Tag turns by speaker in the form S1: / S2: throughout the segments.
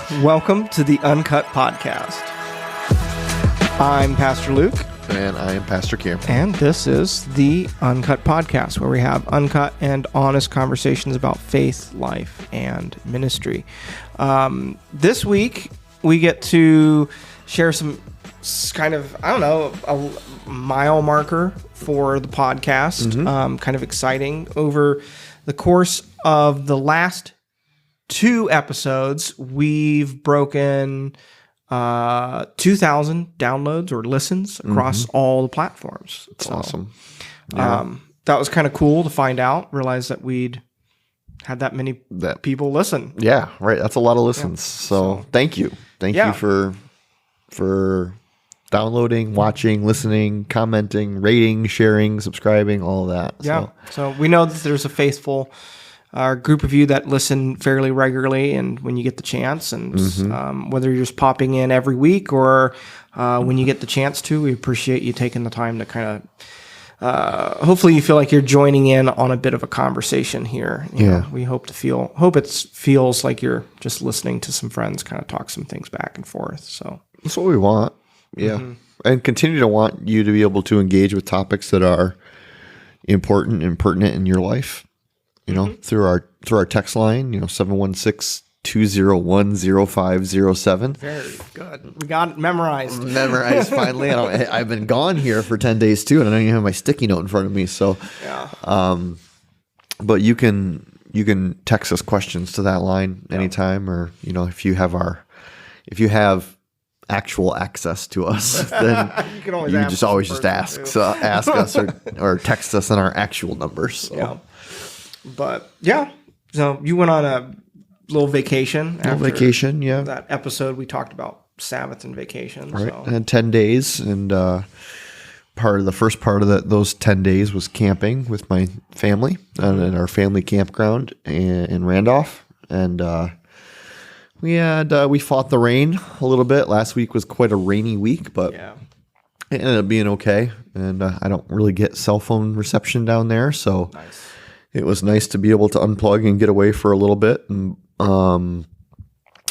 S1: Welcome to the Uncut Podcast. I'm Pastor Luke.
S2: And I am Pastor Kim.
S1: And this is the Uncut Podcast, where we have uncut and honest conversations about faith, life, and ministry. This week, we get to share some kind of, a mile marker for the podcast. Kind of exciting. Over the course of the last 2 episodes, we've broken 2,000 downloads or listens across all the platforms.
S2: It's awesome. Yeah.
S1: That was kind of cool to find out, realize that we'd had that many people listen.
S2: Yeah, right. That's a lot of listens.
S1: Yeah.
S2: So thank you. Thank you for downloading, watching, listening, commenting, rating, sharing, subscribing, all of that.
S1: Yeah. So we know that there's a faithful group of you that listen fairly regularly and when you get the chance, and whether you're just popping in every week or when you get the chance to, we appreciate you taking the time to kind of hopefully you feel like you're joining in on a bit of a conversation here. You know, we hope it feels like you're just listening to some friends kind of talk some things back and forth. So
S2: that's what we want. Yeah. And continue to want you to be able to engage with topics that are important and pertinent in your life. You know, through our text line, 716-201-0507.
S1: Very good. We got it memorized.
S2: Memorized finally. I've been gone here for 10 days too, and I don't even have my sticky note in front of me. So, but you can text us questions to that line anytime, or if you have actual access to us, then you always just ask us or text us on our actual numbers. So.
S1: Yeah. But so you went on a little vacation. That episode we talked about Sabbath and vacation.
S2: Right.
S1: So.
S2: I had 10 days, and the first part of those 10 days was camping with my family at our family campground in Randolph, and we fought the rain a little bit. Last week was quite a rainy week, but it ended up being okay. And I don't really get cell phone reception down there, so. Nice. It was nice to be able to unplug and get away for a little bit, and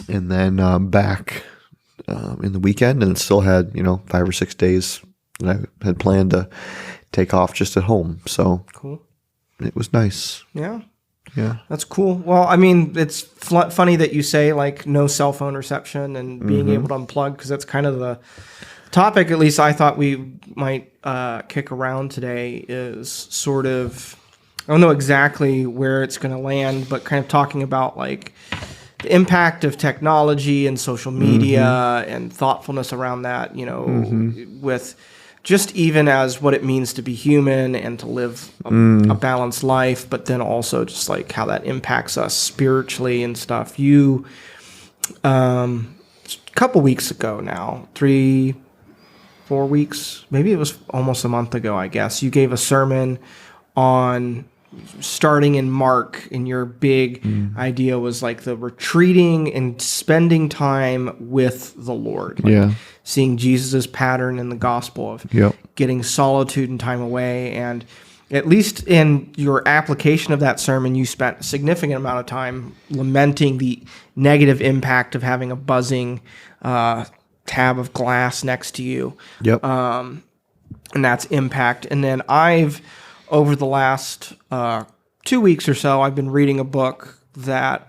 S2: then back in the weekend, and still had 5 or 6 days that I had planned to take off just at home. So
S1: cool.
S2: It was nice.
S1: Yeah,
S2: that's
S1: cool. Well, I mean, it's funny that you say like no cell phone reception and being able to unplug, because that's kind of the topic. At least I thought we might kick around today. Is sort of. I don't know exactly where it's going to land, but kind of talking about like the impact of technology and social media and thoughtfulness around that, with just even as what it means to be human and to live a balanced life, but then also just like how that impacts us spiritually and stuff. You, a couple weeks ago now, 3-4 weeks, maybe it was almost a month ago, I guess, you gave a sermon on starting in Mark, and your big idea was like the retreating and spending time with the Lord. Like seeing Jesus' pattern in the gospel of getting solitude and time away. And at least in your application of that sermon, you spent a significant amount of time lamenting the negative impact of having a buzzing tab of glass next to you. And that's impact. And then over the last 2 weeks or so, I've been reading a book that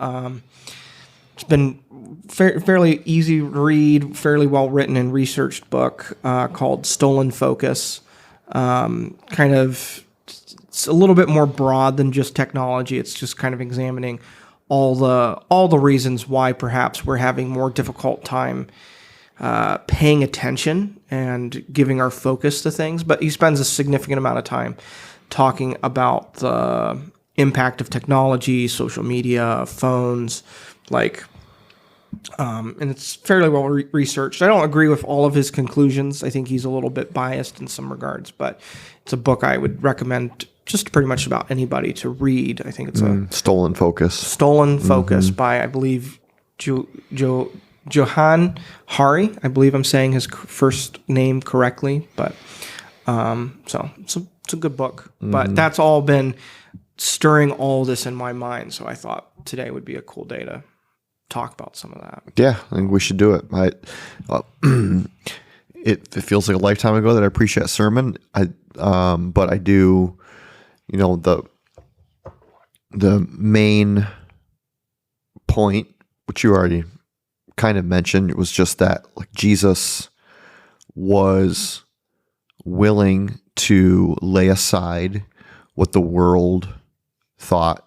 S1: it's been fairly easy to read, fairly well written and researched book called Stolen Focus. Kind of, it's a little bit more broad than just technology. It's just kind of examining all the reasons why perhaps we're having more difficult time paying attention and giving our focus to things. But he spends a significant amount of time talking about the impact of technology, social media, phones, and it's fairly well researched. I don't agree with all of his conclusions. I think he's a little bit biased in some regards, but it's a book I would recommend just pretty much about anybody to read. I think it's a
S2: Stolen Focus.
S1: Stolen Focus by, I believe, Johann Hari. I believe I'm saying his first name correctly, but so it's a good book. But that's all been stirring all this in my mind, so I thought today would be a cool day to talk about some of that.
S2: Yeah, I think we should do it. It feels like a lifetime ago that I preached that sermon. But I do, the main point, which you already kind of mentioned, was just that like Jesus was willing to lay aside what the world thought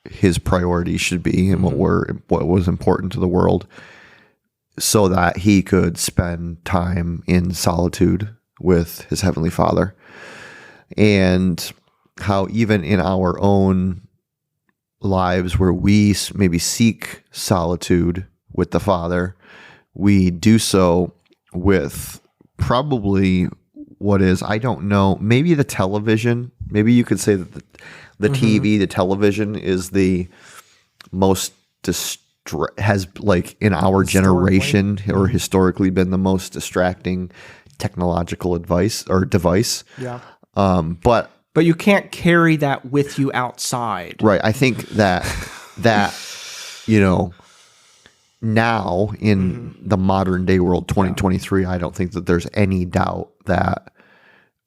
S2: his priorities should be and what was important to the world, so that he could spend time in solitude with his heavenly Father. And how even in our own lives where we maybe seek solitude with the Father, we do so with probably what is, I don't know, maybe the television. Maybe you could say that the TV, the television is the most has like in our generation or historically been the most distracting technological device. Yeah. But
S1: you can't carry that with you outside.
S2: Right. I think that now in the modern day world, 2023, I don't think that there's any doubt that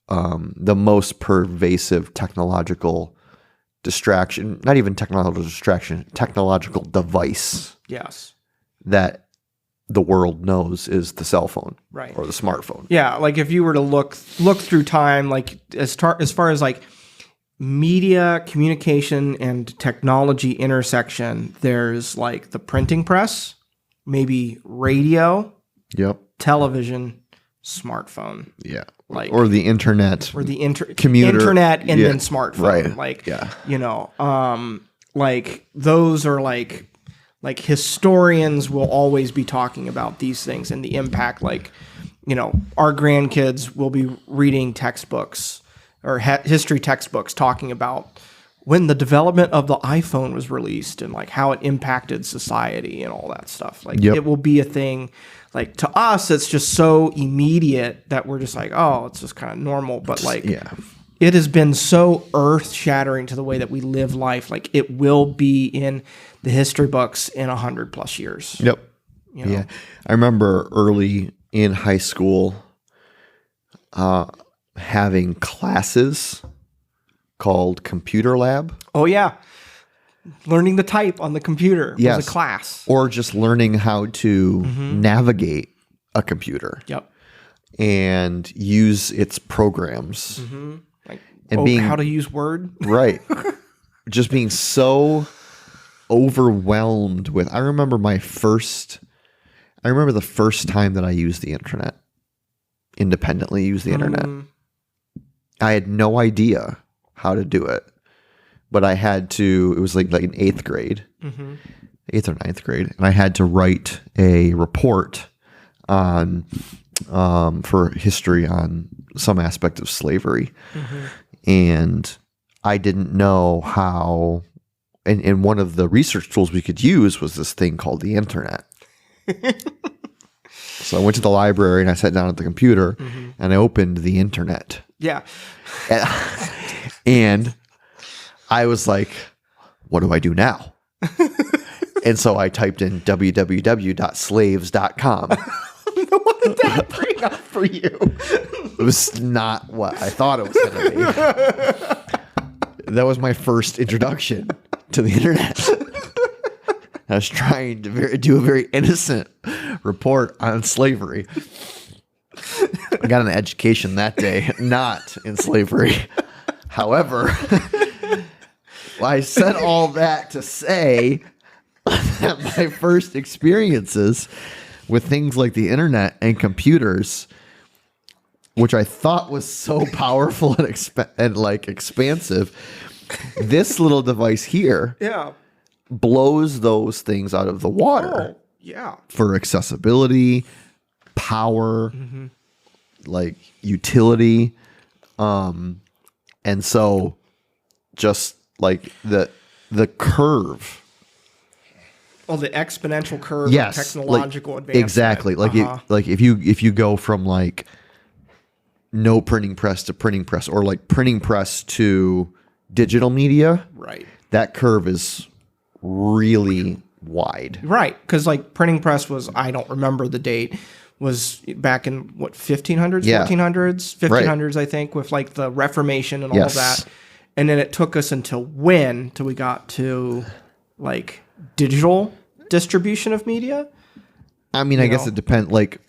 S2: the most pervasive technological distraction, not even technological distraction, technological device.
S1: Yes.
S2: That the world knows is the cell phone,
S1: right,
S2: or the smartphone.
S1: Yeah, like if you were to look through time, like as far as like media, communication, and technology intersection, there's like the printing press, maybe radio, television, smartphone,
S2: like or the internet,
S1: or the
S2: commuter,
S1: internet, and then smartphone,
S2: right?
S1: Like like those are like historians will always be talking about these things and the impact. Like, our grandkids will be reading textbooks or history textbooks talking about when the development of the iPhone was released and like how it impacted society and all that stuff. Like it will be a thing. Like to us, it's just so immediate that we're just like, oh, it's just kind of normal. But like, it has been so earth shattering to the way that we live life. Like it will be in the history books in 100+ years.
S2: Yep. Yeah. I remember early in high school having classes called computer lab.
S1: Oh yeah. Learning to type on the computer was a class.
S2: Or just learning how to navigate a computer.
S1: Yep.
S2: And use its programs.
S1: Like, being how to use Word.
S2: Right. Just being so overwhelmed with. I remember the first time that I used the internet. Independently used the internet. I had no idea how to do it. But I had to, it was like in 8th grade, 8th or 9th grade, and I had to write a report on, for history on some aspect of slavery. And I didn't know how, and one of the research tools we could use was this thing called the internet. So I went to the library and I sat down at the computer and I opened the internet.
S1: Yeah.
S2: And I was like, what do I do now? And so I typed in www.slaves.com.
S1: What did that bring up for you?
S2: It was not what I thought it was going to be. That was my first introduction to the internet. I was trying to do a very innocent report on slavery. I got an education that day, not in slavery. However, I said all that to say that my first experiences with things like the internet and computers, which I thought was so powerful and expansive, this little device here blows those things out of the water. For accessibility, power, like utility. And so just like the curve.
S1: Oh, the exponential curve of technological advancement.
S2: Exactly. Like if you go from like no printing press to printing press, or like printing press to digital media,
S1: right?
S2: That curve is really wide.
S1: Right. Because like printing press was, I don't remember the date, was back in what, 1500s, 1400s, 1500s, I think, with like the Reformation and all of that. And then it took us until we got to like digital distribution of media.
S2: I mean, I guess it depends. Like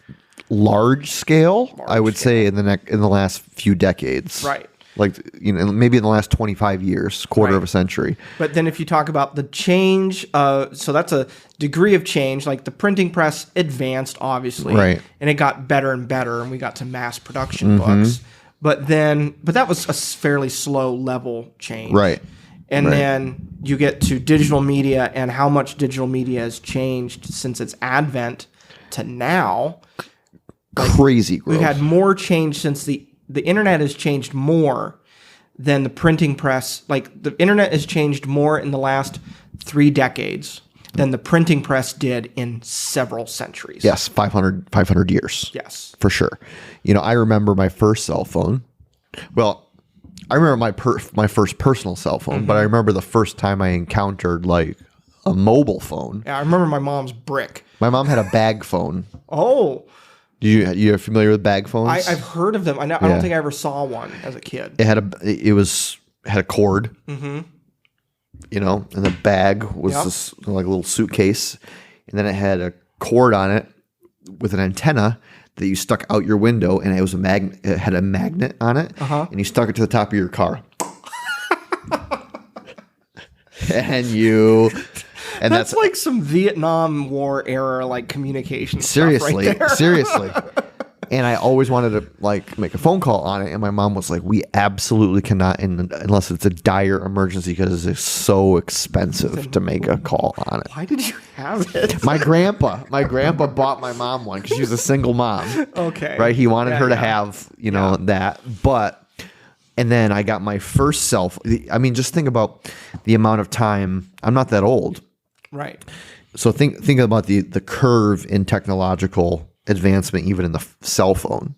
S2: large scale, I would say in the last few decades.
S1: Right.
S2: Like, maybe in the last 25 years, quarter of a century.
S1: But then if you talk about the change, so that's a degree of change. Like the printing press advanced, obviously.
S2: Right.
S1: And it got better and better, and we got to mass production books. But that was a fairly slow level change.
S2: Right.
S1: And then you get to digital media and how much digital media has changed since its advent to now.
S2: Crazy growth.
S1: We've had more change since the internet has changed more than the printing press. Like the internet has changed more in the last 3 decades than the printing press did in several centuries.
S2: Yes, 500 years.
S1: Yes.
S2: For sure. I remember my first cell phone. Well, I remember my first personal cell phone, but I remember the first time I encountered like a mobile phone.
S1: Yeah, I remember my mom's brick.
S2: My mom had a bag phone.
S1: Oh.
S2: You're familiar with bag phones?
S1: I've heard of them. I don't think I ever saw one as a kid.
S2: It had a cord. Mm-hmm. And the bag was this like a little suitcase, and then it had a cord on it with an antenna that you stuck out your window, and it was it had a magnet on it, and you stuck it to the top of your car. And
S1: that's like some Vietnam War era like communication
S2: seriously,
S1: stuff right there.
S2: Seriously. And I always wanted to like make a phone call on it, and my mom was like, "We absolutely cannot, unless it's a dire emergency, because it's so expensive to make a call on it."
S1: Why did you have it?
S2: My grandpa bought my mom one because she was a single mom.
S1: Okay,
S2: right? He wanted her to have that, and then I got my first cell phone. I mean, just think about the amount of time. I'm not that old,
S1: right?
S2: So think about the curve in technological advancement, even in the cell phone.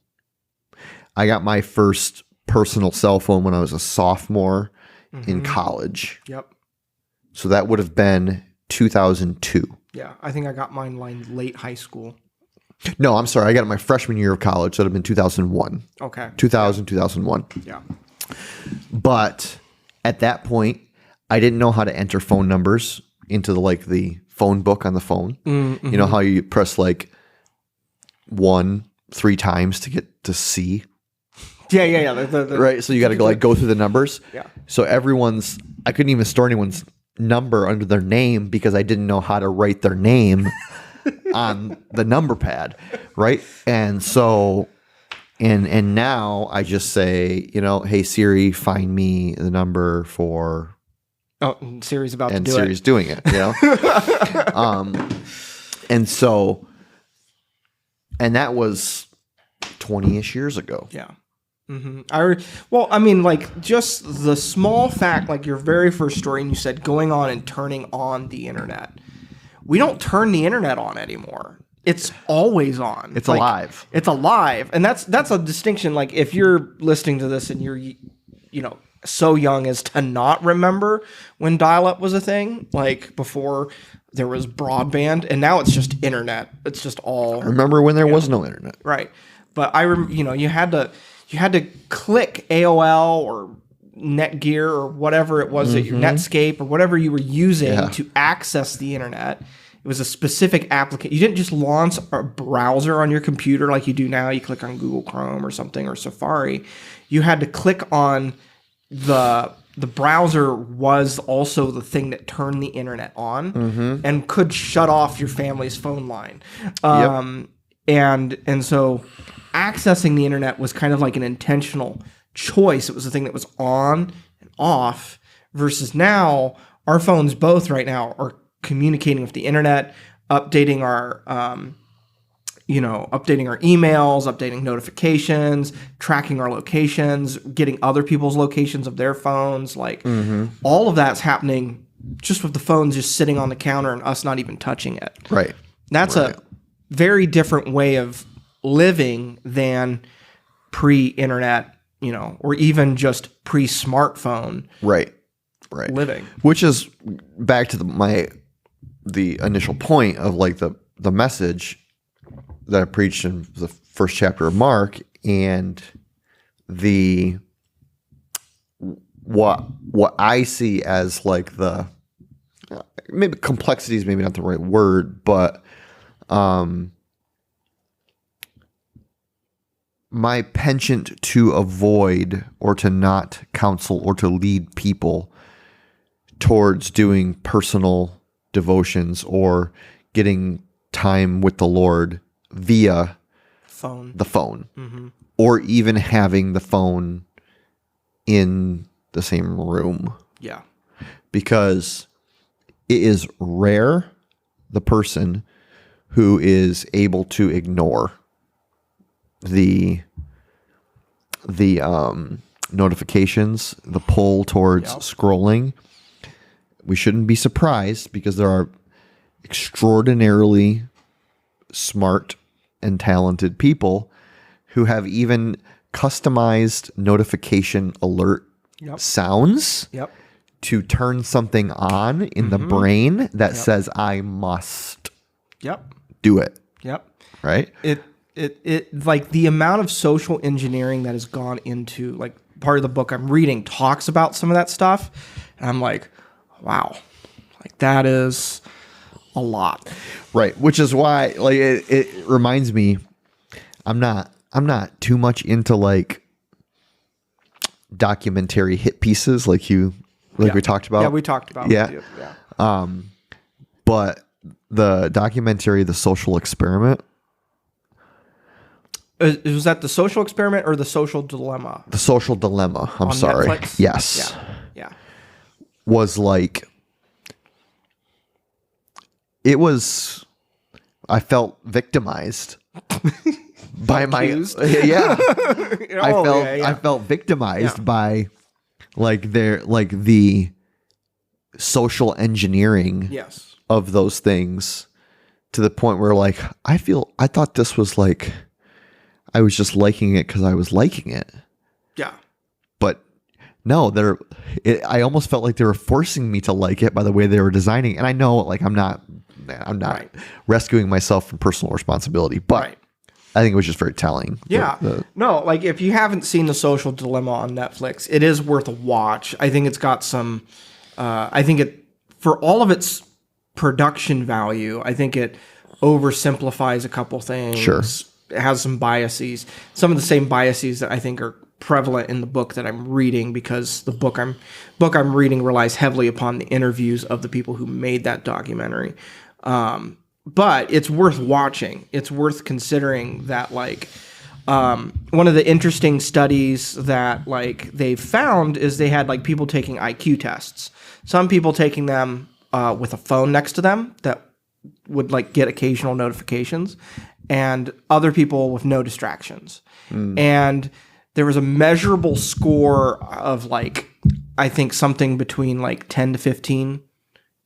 S2: I got my first personal cell phone when I was a sophomore in college.
S1: Yep.
S2: So that would have been 2002.
S1: Yeah, I think I got mine like late high school.
S2: No, I'm sorry. I got it my freshman year of college. So that would have been 2001.
S1: Okay.
S2: 2001.
S1: Yeah.
S2: But at that point, I didn't know how to enter phone numbers into the phone book on the phone. Mm-hmm. You know how you press like 1 3 times to get to C?
S1: Yeah.
S2: Right. So you got to go through the numbers.
S1: Yeah.
S2: So I couldn't even store anyone's number under their name because I didn't know how to write their name on the number pad. Right. And so, and now I just say, hey, Siri, find me the number for.
S1: Oh, Siri's about to do
S2: Siri's
S1: it.
S2: doing it, and so. And that was 20-ish years ago.
S1: Yeah. Mm-hmm. Just the small fact, like your very first story, and you said going on and turning on the internet. We don't turn the internet on anymore. It's always on.
S2: It's alive.
S1: It's alive. And that's a distinction. Like if you're listening to this and you're, so young as to not remember when dial-up was a thing, like before there was broadband, and now it's just internet. It's just all.
S2: I remember when there was no internet,
S1: right? But you had to click AOL or Netgear or whatever it was that your Netscape or whatever you were using to access the internet. It was a specific application. You didn't just launch a browser on your computer like you do now. You click on Google Chrome or something or Safari. You had to click on the browser was also the thing that turned the internet on and could shut off your family's phone line. And so accessing the internet was kind of like an intentional choice. It was a thing that was on and off versus now our phones both right now are communicating with the internet, updating our emails, updating notifications, tracking our locations, getting other people's locations of their phones. All of that's happening just with the phones just sitting on the counter and us not even touching it.
S2: Right.
S1: That's a very different way of living than pre-internet, or even just pre-smartphone.
S2: Right.
S1: Living.
S2: Which is back to the initial point of like the message that I preached in the first chapter of Mark, and what I see as like the maybe complexity is maybe not the right word, but my penchant to avoid or to not counsel or to lead people towards doing personal devotions or getting time with the Lord via the phone, or even having the phone in the same room.
S1: Yeah.
S2: Because it is rare the person who is able to ignore the notifications, the pull towards scrolling. We shouldn't be surprised because there are extraordinarily smart and talented people who have even customized notification alert sounds to turn something on in the brain that says, I must do it. Right?
S1: It like the amount of social engineering that has gone into, like, part of the book I'm reading talks about some of that stuff. And I'm like, wow, like that is a lot.
S2: Right. Which is why, like, it reminds me, I'm not too much into like documentary hit pieces like we talked about.
S1: Yeah, we talked about it. Yeah.
S2: But the documentary, The Social Experiment.
S1: Was that The Social Experiment or The Social Dilemma?
S2: The Social Dilemma. I'm sorry.
S1: Netflix?
S2: Yes.
S1: Yeah.
S2: Was like, it was, I felt victimized by
S1: Accused?
S2: I felt victimized by like the social engineering of those things, to the point where like I thought this was like I was just liking it because I was liking it.
S1: Yeah.
S2: But no, I almost felt like they were forcing me to like it by the way they were designing. And I know, like, I'm not rescuing myself from personal responsibility, but I think it was just very telling.
S1: Yeah. No, like, if you haven't seen The Social Dilemma on Netflix, it is worth a watch. I think it's got some, for all of its production value, I think it oversimplifies a couple things.
S2: Sure.
S1: It has some biases, some of the same biases that I think are prevalent in the book that I'm reading, because the book I'm reading relies heavily upon the interviews of the people who made that documentary. But it's worth watching. It's worth considering that, like, one of the interesting studies that, like, they've found is they had, like, people taking IQ tests. Some people taking them with a phone next to them that would, like, get occasional notifications, and other people with no distractions. And there was a measurable score of, like, I think something between like 10 to 15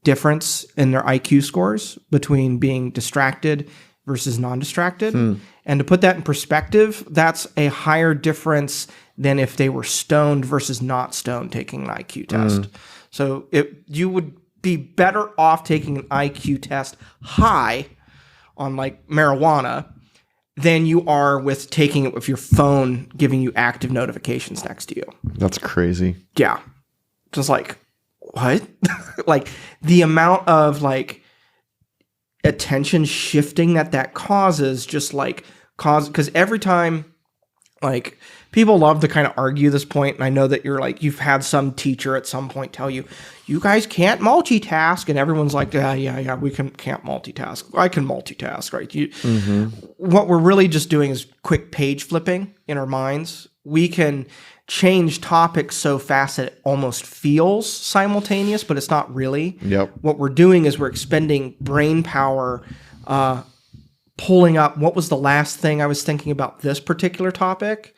S1: difference in their IQ scores between being distracted versus non-distracted. And to put that in perspective, that's a higher difference than if they were stoned versus not stoned taking an IQ test. So you would be better off taking an IQ test high on, like, marijuana than you are with taking it with your phone giving you active notifications next to you.
S2: That's crazy.
S1: Yeah. Just like, what? Like, the amount of, like, attention shifting that causes, just like because every time, like, people love to kind of argue this point, and I know that you've had some teacher at some point tell you, you guys can't multitask, and everyone's like, yeah, we can't multitask. I can multitask, right? What we're really just doing is quick page flipping in our minds. We can change topics so fast that it almost feels simultaneous, but it's not really. What we're doing is we're expending brain power, pulling up what was the last thing I was thinking about this particular topic.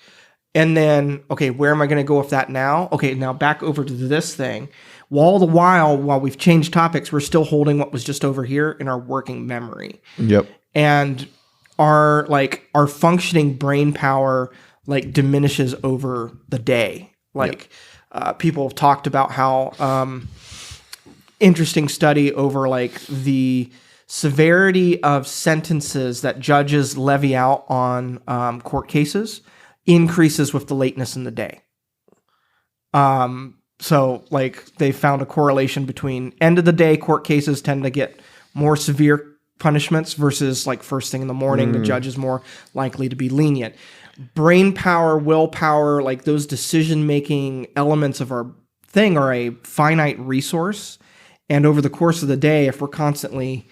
S1: And then, okay, where am I going to go with that now? Okay, now back over to this thing. All the while we've changed topics, we're still holding what was just over here in our working memory. And our functioning brain power, like, diminishes over the day. Like, people have talked about how interesting study over like the severity of sentences that judges levy out on court cases increases with the lateness in the day. So like they found a correlation between end of the day court cases tend to get more severe punishments versus like first thing in the morning, the judge is more likely to be lenient. Brain power, willpower, like those decision-making elements of our thing are a finite resource. And over the course of the day, if we're constantly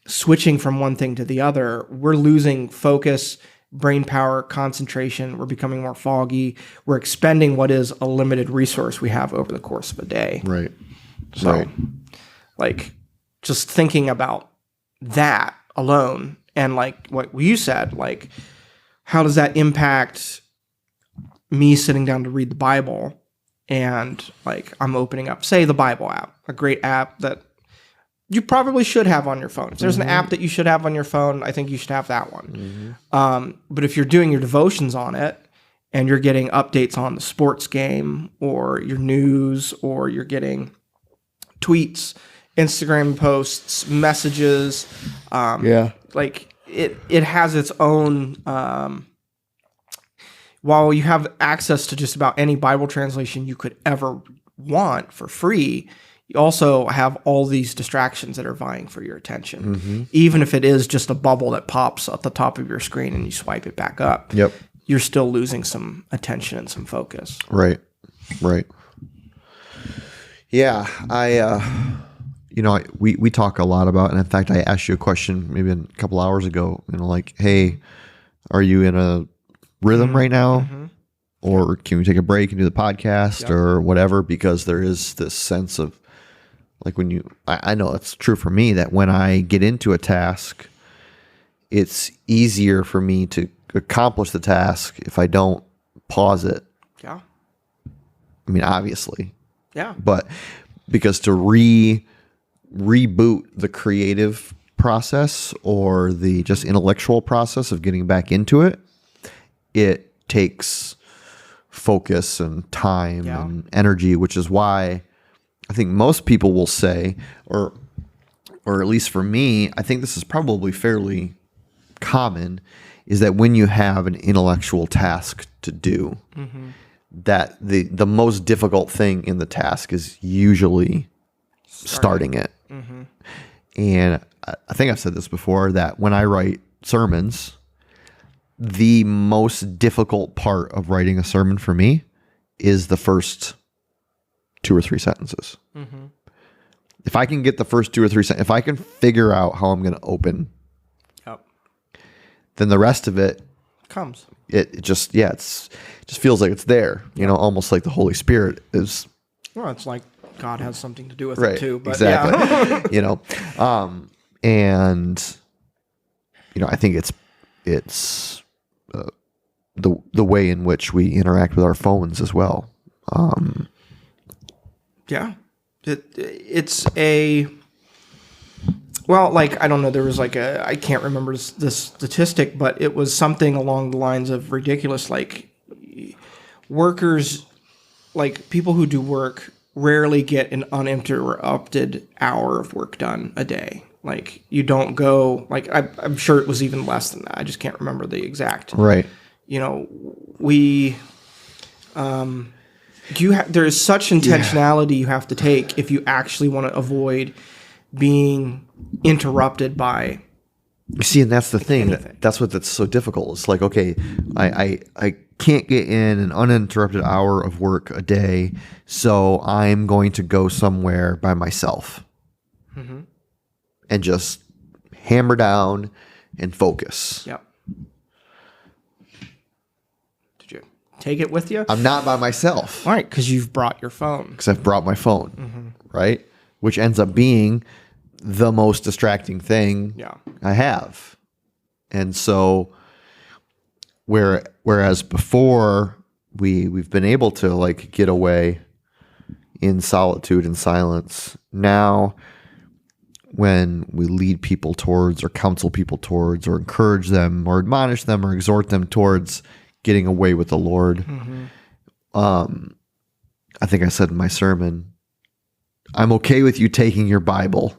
S1: switching from one thing to the other, we're losing focus, brain power, concentration. We're becoming more foggy. We're expending what is a limited resource we have over the course of a day.
S2: Right.
S1: So, like, just thinking about that alone and, like, what you said, like, how does that impact me sitting down to read the Bible and, like, I'm opening up, say, the Bible app, a great app that you probably should have on your phone. If there's an app that you should have on your phone, I think you should have that one. But if you're doing your devotions on it and you're getting updates on the sports game or your news or you're getting tweets, Instagram posts, messages, like it has its own, while you have access to just about any Bible translation you could ever want for free, you also have all these distractions that are vying for your attention. Even if it is just a bubble that pops at the top of your screen and you swipe it back up, you're still losing some attention and some focus.
S2: Right. Yeah, we talk a lot about, and in fact, I asked you a question maybe a couple hours ago, like, hey, are you in a rhythm right now? Or can we take a break and do the podcast or whatever? Because there is this sense of, like, I know it's true for me that when I get into a task, it's easier for me to accomplish the task if I don't pause it.
S1: Yeah.
S2: I mean, obviously.
S1: Yeah.
S2: But because to reboot the creative process or the just intellectual process of getting back into it, it takes focus and time and energy, which is why I think most people will say, or at least for me, I think this is probably fairly common, is that when you have an intellectual task to do, that the most difficult thing in the task is usually starting it. And I think I've said this before, that when I write sermons, the most difficult part of writing a sermon for me is the first 2 or 3 sentences. If I can get the first 2 or 3 sentences, if I can figure out how I'm going to open, then the rest of it
S1: comes.
S2: It just feels like it's there, almost like the Holy Spirit is.
S1: Well, it's like God has something to do with it too. But
S2: exactly. And I think it's the way in which we interact with our phones as well.
S1: It's a, well, like, I don't know, there was like I can't remember this statistic, but it was something along the lines of ridiculous, like workers, like people who do work rarely get an uninterrupted hour of work done a day. Like you don't go, like I'm sure it was even less than that. I just can't remember the exact.
S2: Right.
S1: We, there is such intentionality you have to take if you actually want to avoid being interrupted by.
S2: You see, and that's the thing. That's so difficult. It's like, okay, I can't get in an uninterrupted hour of work a day, so I'm going to go somewhere by myself and just hammer down and focus.
S1: Yep. Did you take it with you?
S2: I'm not by myself.
S1: All right, because you've brought your phone.
S2: Because I've brought my phone, right? Which ends up being the most distracting thing I have. And so whereas before we've been able to like get away in solitude and silence, now when we lead people towards or counsel people towards or encourage them or admonish them or exhort them towards getting away with the Lord, I think I said in my sermon, I'm okay with you taking your Bible.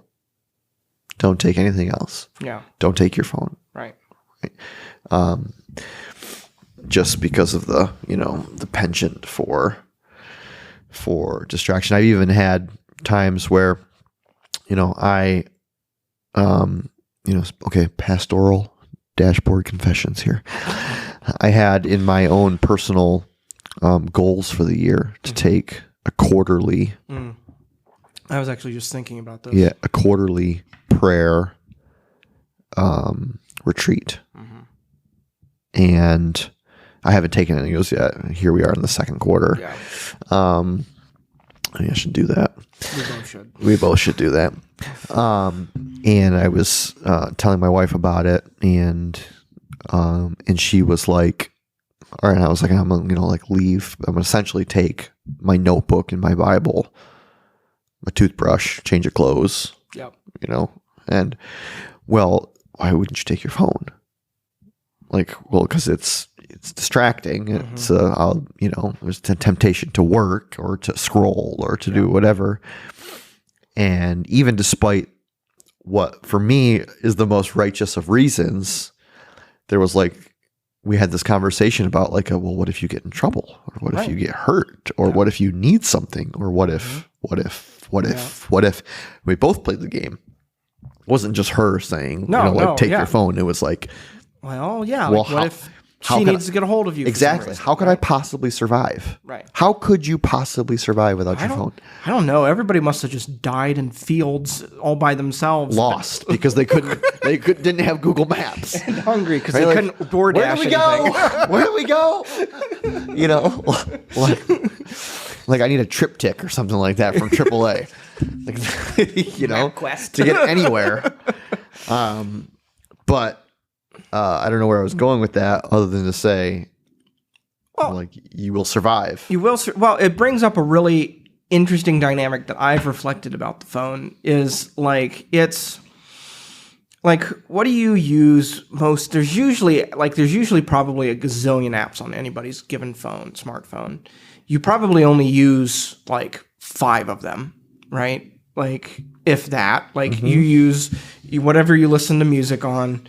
S2: Don't take anything else.
S1: Yeah.
S2: Don't take your phone.
S1: Right.
S2: Just because of the, the penchant for distraction. I've even had times where, pastoral dashboard confessions here. I had in my own personal goals for the year to take a quarterly.
S1: I was actually just thinking about this.
S2: Yeah, a quarterly prayer retreat. And I haven't taken any of those yet. Here we are in the second quarter.
S1: Yeah.
S2: I should do that.
S1: We both should.
S2: We both should do that. And I was telling my wife about it, and she was like, all right, I was like, I'm gonna leave. I'm gonna essentially take my notebook and my Bible, my toothbrush, change of clothes.
S1: Yep.
S2: And well, why wouldn't you take your phone? Because it's distracting. It's there's a temptation to work or to scroll or to do whatever. And even despite what for me is the most righteous of reasons, there was we had this conversation about what if you get in trouble, or what if you get hurt, or what if you need something, or what if we both played the game. It wasn't just her saying, take your phone. It was what
S1: if she needs to get a hold of you?
S2: Exactly. How could I possibly survive?
S1: Right.
S2: How could you possibly survive without your phone?
S1: I don't know. Everybody must have just died in fields all by themselves.
S2: Lost because they didn't have Google Maps.
S1: And hungry because they couldn't DoorDash anything.
S2: Where do we go? I need a triptych or something like that from AAA.
S1: Quest.
S2: To get anywhere. But I don't know where I was going with that, other than to say, you will survive.
S1: You will. Well, it brings up a really interesting dynamic that I've reflected about the phone. Is it's what do you use most? There's usually probably a gazillion apps on anybody's given smartphone. You probably only use 5 of them, right? If that. You use whatever you listen to music on.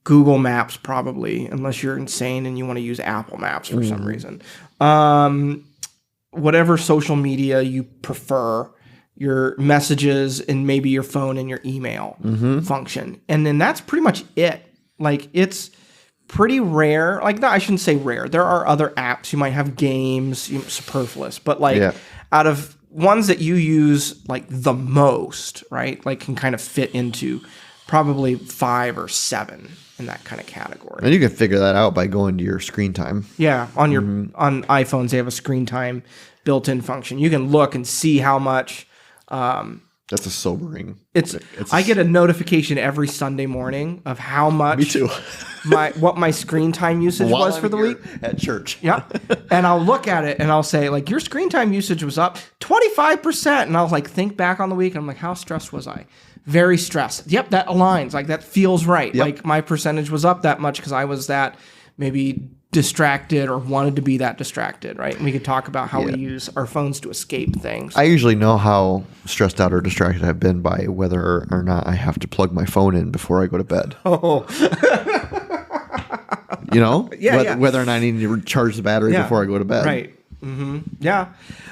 S1: Google Maps, probably, unless you're insane and you want to use Apple Maps for some reason. Whatever social media you prefer, your messages, and maybe your phone and your email function. And then that's pretty much it. It's pretty rare. I shouldn't say rare. There are other apps. You might have games, superfluous. But out of ones that you use the most, right, can kind of fit into probably 5 or 7 in that kind of category.
S2: And you can figure that out by going to your screen time.
S1: Yeah, on iPhones they have a screen time built-in function. You can look and see how much.
S2: That's a sobering.
S1: I get a notification every Sunday morning of how much.
S2: Me too.
S1: what my screen time usage was for the week
S2: at church.
S1: Yeah, and I'll look at it and I'll say your screen time usage was up 25%, and I'll think back on the week and I'm how stressed was I? Very stressed. Yep, that aligns. That feels right.
S2: Yep.
S1: My percentage was up that much because I was that maybe distracted or wanted to be that distracted, right? And we could talk about how we use our phones to escape things.
S2: I usually know how stressed out or distracted I've been by whether or not I have to plug my phone in before I go to bed.
S1: Oh.
S2: Whether or not I need to recharge the battery before I go to bed.
S1: Right. Mm-hmm. Yeah.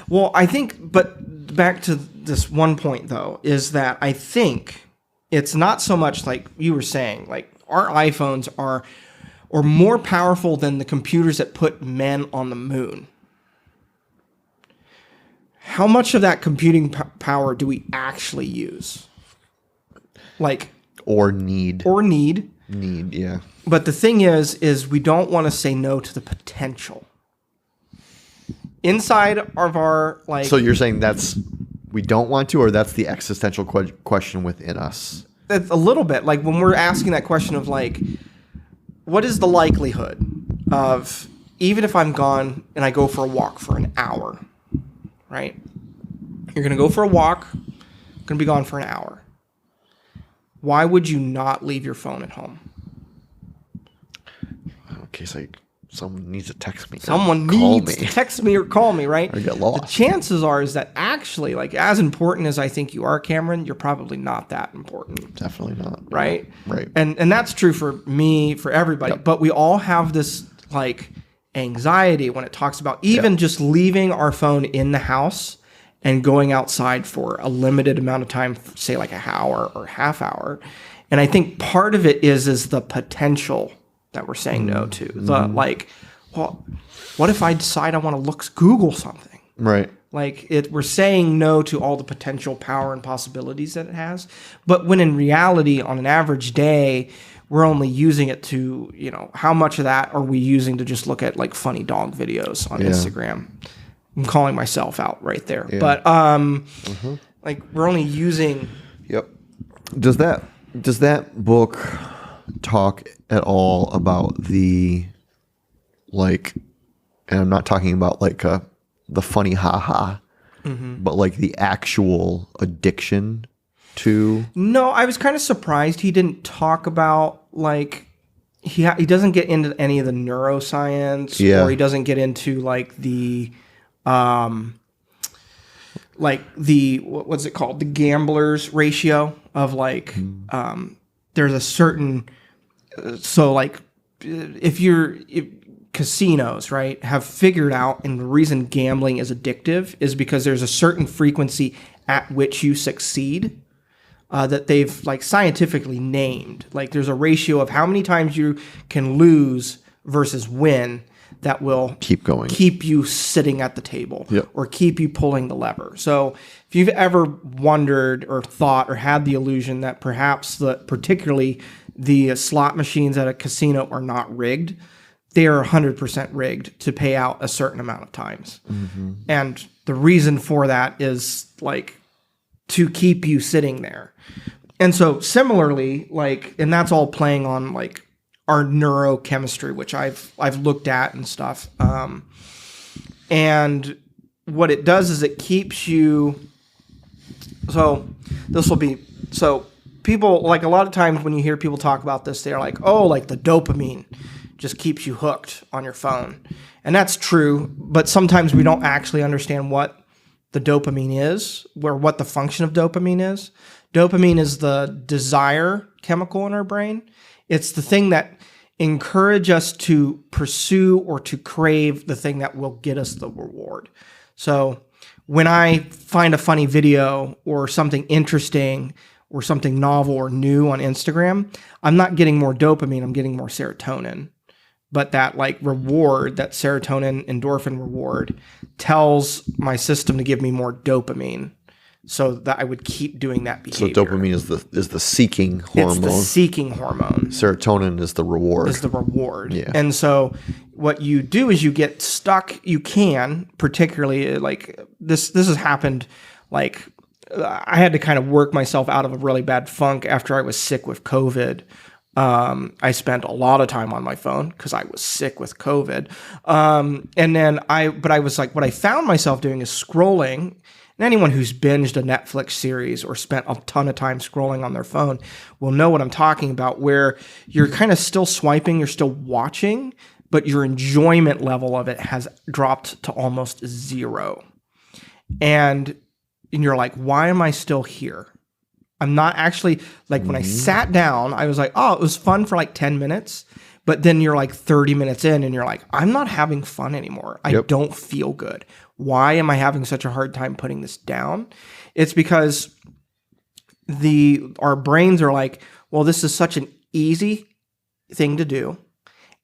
S1: Well, I think, but back to this one point though, is that I think it's not so much like you were saying, our iPhones are more powerful than the computers that put men on the moon. How much of that computing power do we actually use?
S2: Or need. Need, yeah.
S1: But the thing is we don't want to say no to the potential. Inside of our
S2: So you're saying we don't want to, or that's the existential question within us?
S1: It's a little bit when we're asking that question of what is the likelihood of, even if I'm gone and I go for a walk for an hour, right? You're going to go for a walk, going to be gone for an hour. Why would you not leave your phone at home?
S2: In case I someone needs to text me.
S1: Someone needs to text me or call me, right?
S2: Or get lost.
S1: The chances are is that actually, like, as important as I think you are, Cameron, you're probably not that important.
S2: Definitely not.
S1: Right?
S2: Right.
S1: And that's true for me, for everybody.
S2: Yep.
S1: But we all have this, like, anxiety when it talks about even just leaving our phone in the house and going outside for a limited amount of time, say like an hour or half hour. And I think part of it is the potential that we're saying no to. The like, well, what if I decide I want to Google something?
S2: Right.
S1: Like we're saying no to all the potential power and possibilities that it has. But when in reality, on an average day, we're only using it to, how much of that are we using to just look at like funny dog videos on Instagram? I'm calling myself out right there. Yeah. But like we're only using.
S2: Yep. Does that book talk at all about the, like, and I'm not talking about like the funny haha, but like the actual addiction to?
S1: No, I was kind of surprised he didn't talk about like he doesn't get into any of the neuroscience, or he doesn't get into like the what's it called, the gambler's ratio of like there's a certain if casinos, right, have figured out, and the reason gambling is addictive is because there's a certain frequency at which you succeed that they've like scientifically named. Like there's a ratio of how many times you can lose versus win that will keep you sitting at the table or keep you pulling the lever. So if you've ever wondered or thought or had the illusion that perhaps particularly the slot machines at a casino are not rigged, they are 100% rigged to pay out a certain amount of times. And the reason for that is like to keep you sitting there. And so similarly, like, and that's all playing on like our neurochemistry, which I've looked at and stuff. And what it does is it keeps you. So people, like a lot of times when you hear people talk about this, they're like, oh, like the dopamine just keeps you hooked on your phone. And that's true, but sometimes we don't actually understand what the dopamine is, or what the function of dopamine is. Dopamine is the desire chemical in our brain. It's the thing that encourages us to pursue or to crave the thing that will get us the reward. So when I find a funny video or something interesting or something novel or new on Instagram, I'm not getting more dopamine, I'm getting more serotonin. But that like reward, that serotonin endorphin reward, tells my system to give me more dopamine, so that I would keep doing that behavior. So
S2: dopamine is the seeking hormone.
S1: It's the seeking hormone.
S2: Serotonin is the reward.
S1: Yeah. And so what you do is you get stuck. You can, particularly like this has happened. Like I had to kind of work myself out of a really bad funk after I was sick with COVID. I spent a lot of time on my phone because I was sick with COVID. But I was like, what I found myself doing is scrolling. And anyone who's binged a Netflix series or spent a ton of time scrolling on their phone will know what I'm talking about, where you're kind of still swiping, you're still watching, but your enjoyment level of it has dropped to almost zero. And you're like, why am I still here? I'm not actually, like when I sat down, I was like, oh, it was fun for like 10 minutes. But then you're like 30 minutes in and you're like, I'm not having fun anymore. I don't feel good. Why am I having such a hard time putting this down? It's because our brains are like, well, this is such an easy thing to do.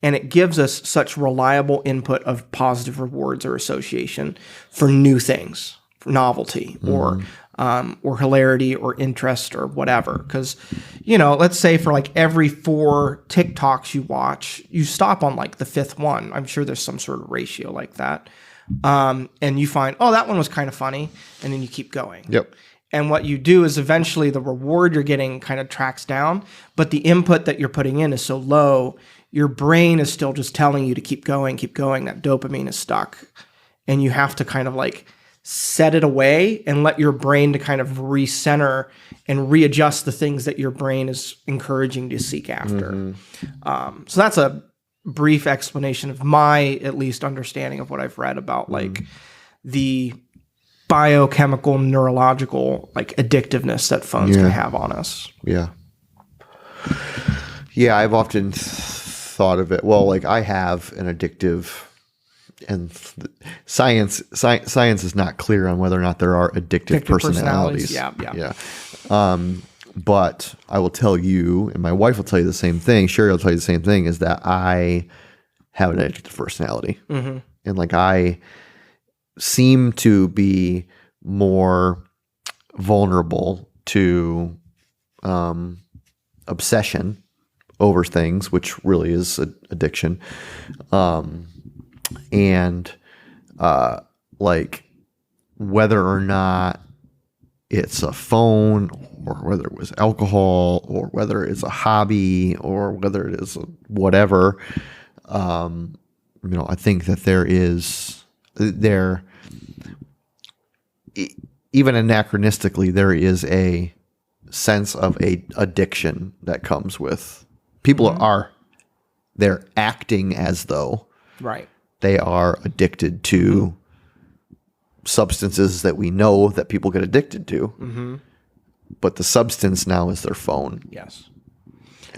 S1: And it gives us such reliable input of positive rewards or association for new things, for novelty or hilarity or interest or whatever. Because, let's say for like every 4 TikToks you watch, you stop on like the 5th one. I'm sure there's some sort of ratio like that. And you find, oh, that one was kind of funny. And then you keep going.
S2: Yep.
S1: And what you do is eventually the reward you're getting kind of tracks down, but the input that you're putting in is so low, your brain is still just telling you to keep going. That dopamine is stuck. And you have to kind of like set it away and let your brain to kind of recenter and readjust the things that your brain is encouraging to seek after. So that's a brief explanation of my, at least, understanding of what I've read about like the biochemical, neurological, like addictiveness that phones can have on us.
S2: Yeah. Yeah, I've often thought of it. Well, like I have an addictive, and science is not clear on whether or not there are addictive personalities. Yeah. But I will tell you, and my wife will tell you the same thing. Sherry will tell you the same thing. Is that I have an addictive personality, and like I seem to be more vulnerable to obsession over things, which really is addiction. And like whether or not it's a phone or whether it was alcohol or whether it's a hobby or whether it is whatever, I think that even anachronistically, there is a sense of a addiction that comes with people they're acting as though they are addicted to substances that we know that people get addicted to, but the substance now is their phone.
S1: Yes.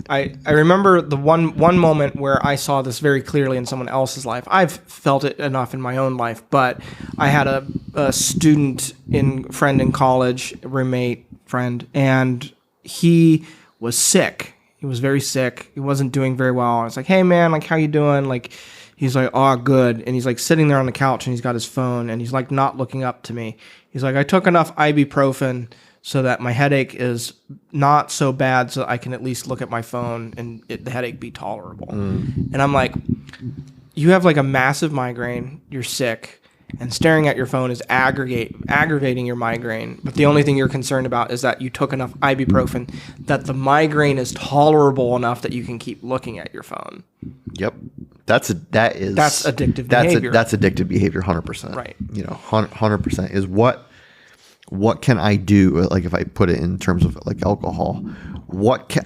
S1: I remember the one moment where I saw this very clearly in someone else's life. I've felt it enough in my own life, but I had a friend in college, roommate friend, and he was sick. He was very sick. He wasn't doing very well. I was like, "Hey man, like how you doing?" Like he's like, "Oh, good." And he's like sitting there on the couch and he's got his phone and he's like not looking up to me. He's like, "I took enough ibuprofen so that my headache is not so bad so I can at least look at my phone and the headache be tolerable." And I'm like, you have like a massive migraine, you're sick, and staring at your phone is aggravating your migraine. But the only thing you're concerned about is that you took enough ibuprofen that the migraine is tolerable enough that you can keep looking at your phone.
S2: Yep. That's addictive
S1: behavior.
S2: That's addictive behavior, 100%.
S1: Right.
S2: 100% is what can I do? Like if I put it in terms of like alcohol,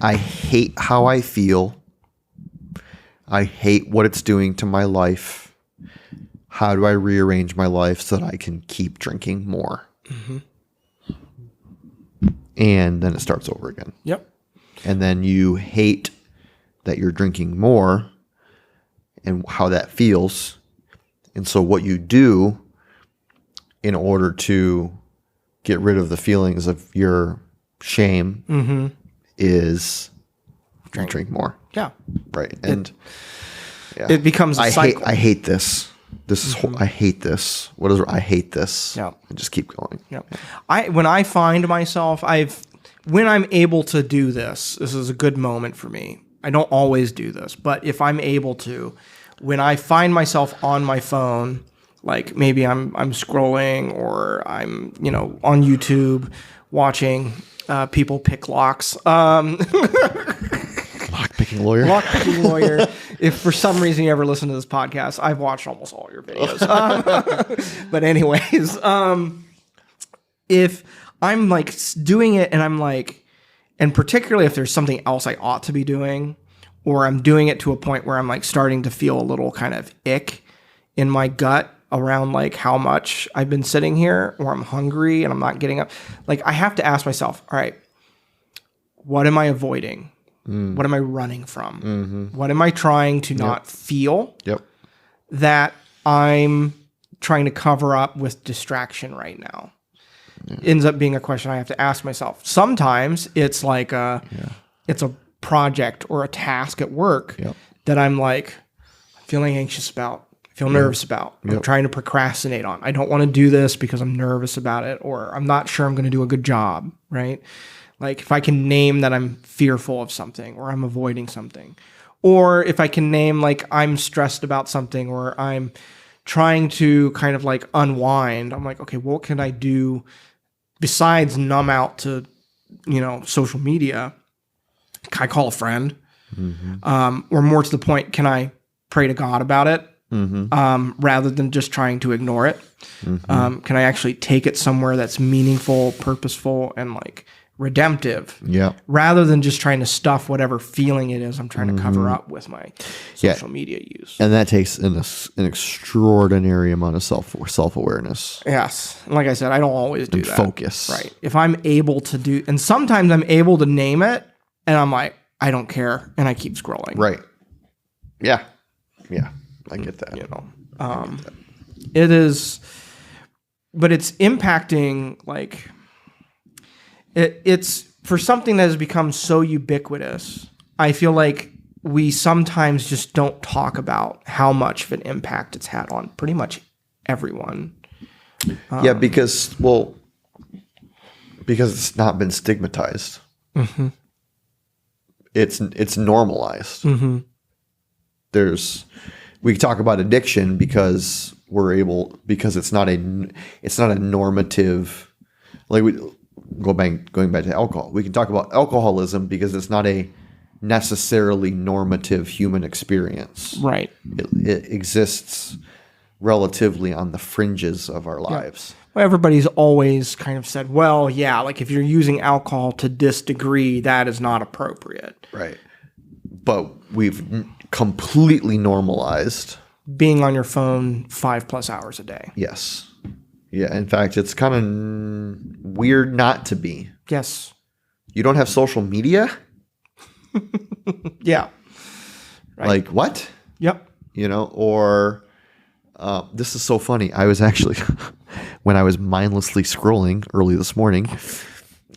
S2: I hate how I feel. I hate what it's doing to my life. How do I rearrange my life so that I can keep drinking more? And then it starts over again.
S1: Yep.
S2: And then you hate that you're drinking more and how that feels. And so what you do in order to get rid of the feelings of your shame is drink more.
S1: Yeah.
S2: Right. And
S1: it becomes a cycle.
S2: I hate this. I hate this. I hate this.
S1: Yeah.
S2: And just keep going.
S1: Yeah. When I find myself, when I'm able to do this is a good moment for me. I don't always do this, but if I'm able to, when I find myself on my phone, like maybe I'm scrolling or I'm, on YouTube watching people pick locks.
S2: Lockpicking lawyer.
S1: Lockpicking lawyer. If for some reason you ever listen to this podcast, I've watched almost all your videos. But anyways, if I'm like doing it and I'm like, and particularly if there's something else I ought to be doing, or I'm doing it to a point where I'm like starting to feel a little kind of ick in my gut around like how much I've been sitting here, or I'm hungry and I'm not getting up. Like I have to ask myself, all right, what am I avoiding? What am I running from? What am I trying to not feel that I'm trying to cover up with distraction right now? Ends up being a question I have to ask myself. Sometimes it's like it's a project or a task at work that I'm like feeling anxious about, feel nervous about, I'm trying to procrastinate on. I don't want to do this because I'm nervous about it, or I'm not sure I'm going to do a good job, right? Like if I can name that I'm fearful of something or I'm avoiding something, or if I can name like I'm stressed about something or I'm trying to kind of like unwind, I'm like, okay, what can I do besides numb out to, social media? Can I call a friend? Or more to the point, can I pray to God about it rather than just trying to ignore it? Can I actually take it somewhere that's meaningful, purposeful, and like redemptive.
S2: Yeah.
S1: Rather than just trying to stuff whatever feeling it is I'm trying to cover up with my social media use.
S2: And that takes an extraordinary amount of self-awareness.
S1: Yes. And like I said, I don't always do that.
S2: Focus.
S1: Right. If I'm able to do, and sometimes I'm able to name it and I'm like, I don't care. And I keep scrolling.
S2: Right. Yeah. Yeah. I get that.
S1: You know, it is, but it's impacting like, it's for something that has become so ubiquitous. I feel like we sometimes just don't talk about how much of an impact it's had on pretty much everyone.
S2: Yeah, because it's not been stigmatized.
S1: Mm-hmm.
S2: It's normalized.
S1: Mm-hmm.
S2: We talk about addiction because it's not a normative, like going back to alcohol. We can talk about alcoholism because it's not a necessarily normative human experience.
S1: Right.
S2: It exists relatively on the fringes of our lives.
S1: Well, everybody's always kind of said, well, yeah, like if you're using alcohol to this degree, that is not appropriate.
S2: Right. But we've completely normalized
S1: being on your phone 5+ hours a day.
S2: Yes. Yeah. In fact, it's kind of weird not to be.
S1: Yes.
S2: You don't have social media?
S1: Yeah.
S2: Right. Like what?
S1: Yep.
S2: You know, or this is so funny. I was actually, when I was mindlessly scrolling early this morning,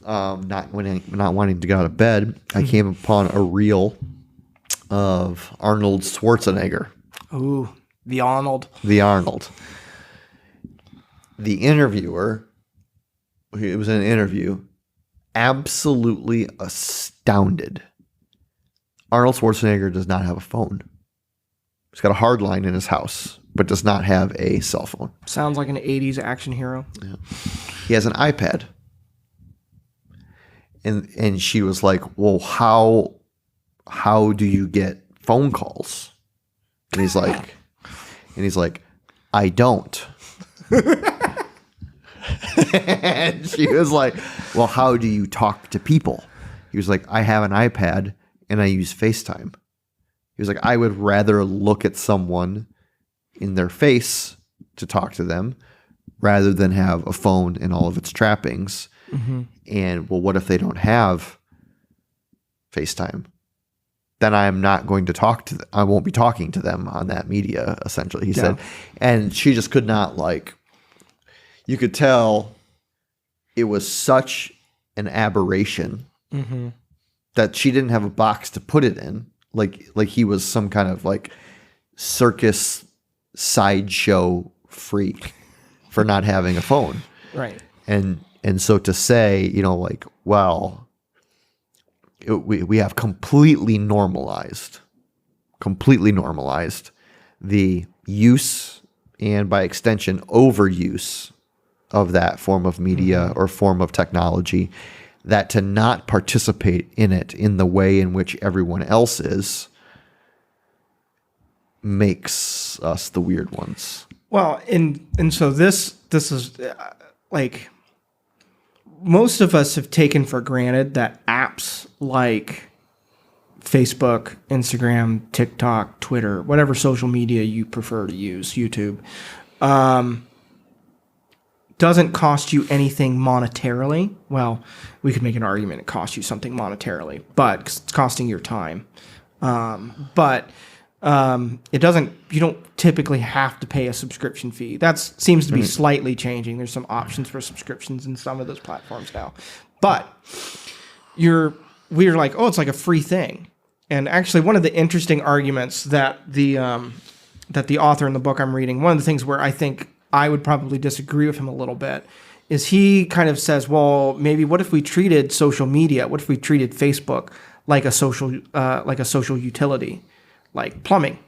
S2: not wanting to get out of bed, I came upon a reel of Arnold Schwarzenegger.
S1: Ooh, the Arnold.
S2: The Arnold. The interviewer, it was an interview, absolutely astounded. Arnold Schwarzenegger does not have a phone. He's got a hard line in his house, but does not have a cell phone.
S1: Sounds like an 80s action hero.
S2: Yeah. He has an iPad. And she was like, well, how do you get phone calls? And he's like, I don't. And she was like, well, how do you talk to people? He was like, I have an iPad and I use FaceTime. He was like, I would rather look at someone in their face to talk to them rather than have a phone and all of its trappings. Mm-hmm. And well, what if they don't have FaceTime? Then I'm not going to talk to them. I won't be talking to them on that media, essentially, he said. And she just could not, like, you could tell it was such an aberration that she didn't have a box to put it in. Like he was some kind of like circus sideshow freak for not having a phone. Right. And so to say, you know, like, well, we have completely normalized the use and by extension overuse of that form of media or form of technology, that to not participate in it in the way in which everyone else is makes us the weird ones.
S1: Well, and so this is like most of us have taken for granted that apps like Facebook, Instagram, TikTok, Twitter, whatever social media you prefer to use, YouTube, doesn't cost you anything monetarily. Well, we could make an argument it costs you something monetarily, but 'cause it's costing your time. But it doesn't. You don't typically have to pay a subscription fee. That seems to be slightly changing. There's some options for subscriptions in some of those platforms now, but we're like, oh, it's like a free thing. And actually, one of the interesting arguments that the author in the book I'm reading, one of the things where I think I would probably disagree with him a little bit, is he kind of says, well, maybe what if we treated social media, what if we treated Facebook like a social utility, like plumbing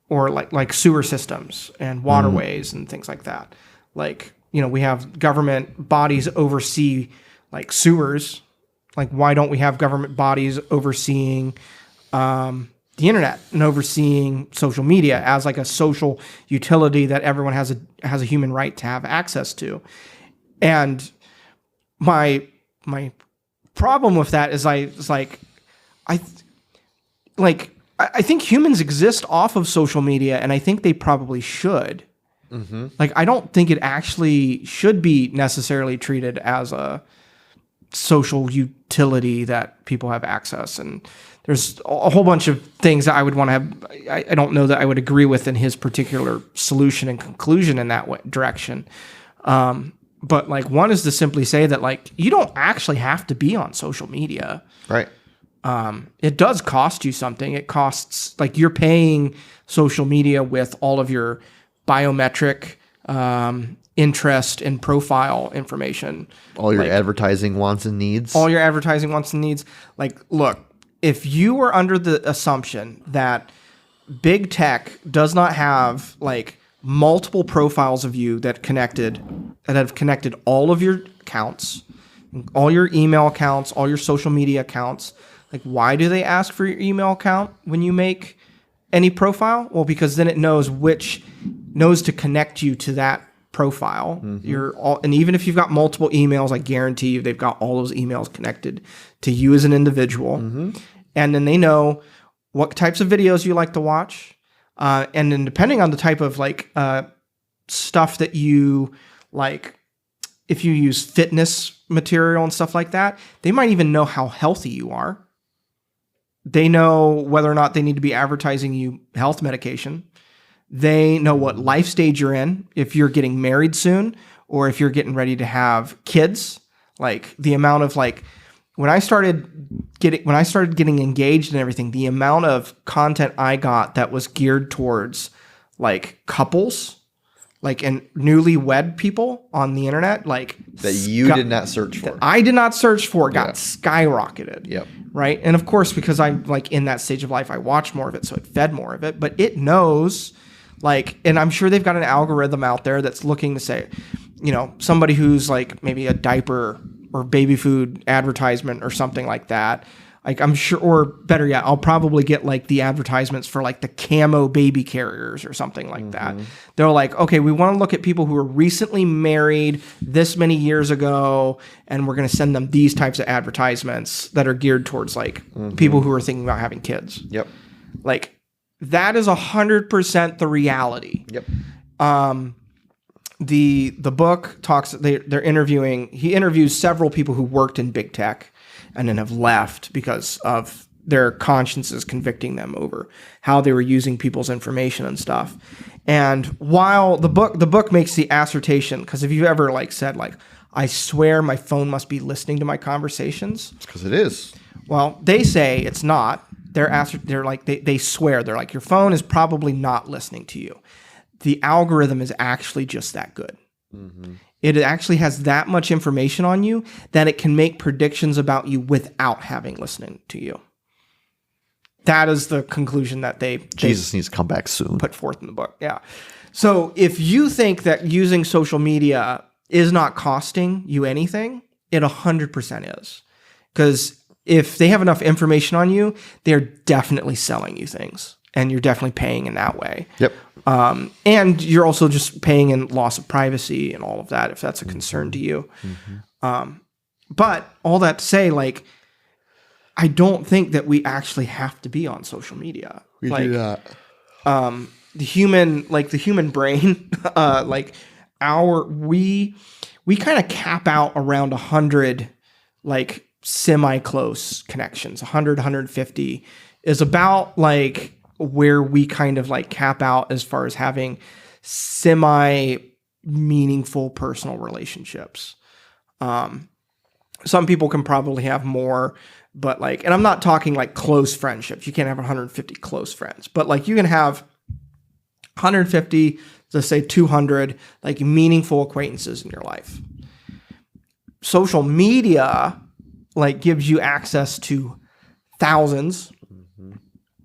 S1: or like sewer systems and waterways and things like that. Like, you know, we have government bodies oversee like sewers. Like, why don't we have government bodies overseeing the internet and overseeing social media as like a social utility that everyone has a human right to have access to? And my problem with that is I think humans exist off of social media, and I think they probably should. Mm-hmm. Like, I don't think it actually should be necessarily treated as a social utility that people have access. And there's a whole bunch of things that I would want to have. I don't know that I would agree with in his particular solution and conclusion in that direction. But like, one is to simply say that like, you don't actually have to be on social media.
S2: Right.
S1: It does cost you something. It costs, like, you're paying social media with all of your biometric interest and profile information.
S2: All your advertising wants and needs.
S1: All your advertising wants and needs. Like, look, if you were under the assumption that big tech does not have like multiple profiles of you that have connected all of your accounts, all your email accounts, all your social media accounts, like, why do they ask for your email account when you make any profile? Well, because then it knows to connect you to that profile. Mm-hmm. And even if you've got multiple emails, I guarantee you they've got all those emails connected to you as an individual. Mm-hmm. And then they know what types of videos you like to watch. And then depending on the type of like stuff that you like, if you use fitness material and stuff like that, they might even know how healthy you are. They know whether or not they need to be advertising you health medication. They know what life stage you're in, if you're getting married soon, or if you're getting ready to have kids. Like, the amount of like, when I started getting engaged and everything, the amount of content I got that was geared towards like couples, like, and newlywed people on the internet, like,
S2: that you did not search for.
S1: I did not search for, got skyrocketed.
S2: Yep.
S1: Right. And of course, because I'm like in that stage of life, I watch more of it. So it fed more of it, but it knows, like, and I'm sure they've got an algorithm out there that's looking to say, you know, somebody who's like maybe a diaper or baby food advertisement or something like that. Like, I'm sure, or better yet, I'll probably get like the advertisements for like the camo baby carriers or something like that. They're like, okay, we want to look at people who were recently married this many years ago, and we're going to send them these types of advertisements that are geared towards like people who are thinking about having kids.
S2: Yep.
S1: Like, that is 100% the reality.
S2: Yep.
S1: The book talks, he interviews several people who worked in big tech and then have left because of their consciences convicting them over how they were using people's information and stuff. And while the book makes the assertion, because if you've ever like said like, I swear my phone must be listening to my conversations.
S2: It's because it is.
S1: Well, they say it's not. They swear. They're like, your phone is probably not listening to you. The algorithm is actually just that good. Mm-hmm. It actually has that much information on you that it can make predictions about you without having listening to you. That is the conclusion that
S2: Jesus needs to come back soon.
S1: Put forth in the book. Yeah. So if you think that using social media is not costing you anything, it 100% is. Because if they have enough information on you, they're definitely selling you things. And you're definitely paying in that way.
S2: Yep.
S1: And you're also just paying in loss of privacy and all of that, if that's a concern to you. Mm-hmm. But all that to say, like, I don't think that we actually have to be on social media.
S2: We do not.
S1: The human brain, we kind of cap out around 100, like, semi-close connections. 100, 150 is about like where we kind of like cap out as far as having semi-meaningful personal relationships. Some people can probably have more, but like, and I'm not talking like close friendships. You can't have 150 close friends, but like you can have 150, let's say 200, like meaningful acquaintances in your life. Social media like gives you access to thousands.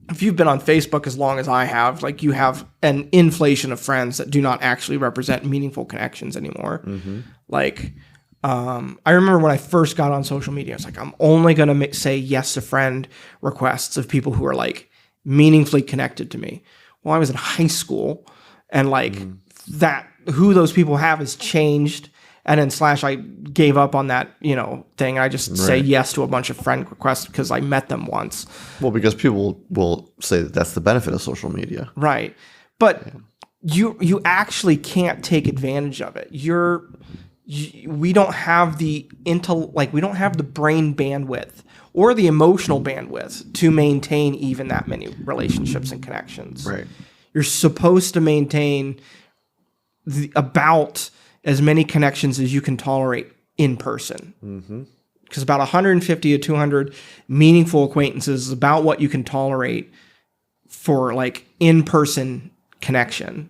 S1: If you've been on Facebook as long as I have, like you have an inflation of friends that do not actually represent meaningful connections anymore. Mm-hmm. Like, I remember when I first got on social media, I was like, I'm only going to say yes to friend requests of people who are like meaningfully connected to me. Well, I was in high school and like that, who those people have has changed. And then / I gave up on that, thing. I just say yes to a bunch of friend requests because I met them once.
S2: Well, because people will say that that's the benefit of social media.
S1: Right. But you actually can't take advantage of it. We don't have the we don't have the brain bandwidth or the emotional bandwidth to maintain even that many relationships and connections.
S2: Right.
S1: You're supposed to maintain about as many connections as you can tolerate in person. Because about 150 to 200 meaningful acquaintances is about what you can tolerate for like in-person connection.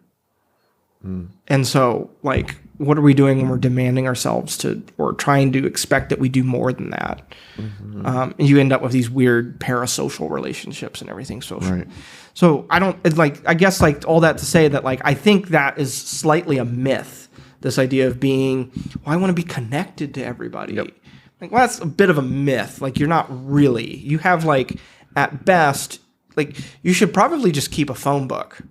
S1: And so like, what are we doing when we're demanding ourselves to, or trying to expect that we do more than that? And you end up with these weird parasocial relationships and everything social.
S2: Right.
S1: So I guess like all that to say that like, I think that is slightly a myth. This idea of being, I want to be connected to everybody.
S2: Yep.
S1: Like, well, that's a bit of a myth. Like, you're not really. You have like, at best, like you should probably just keep a phone book.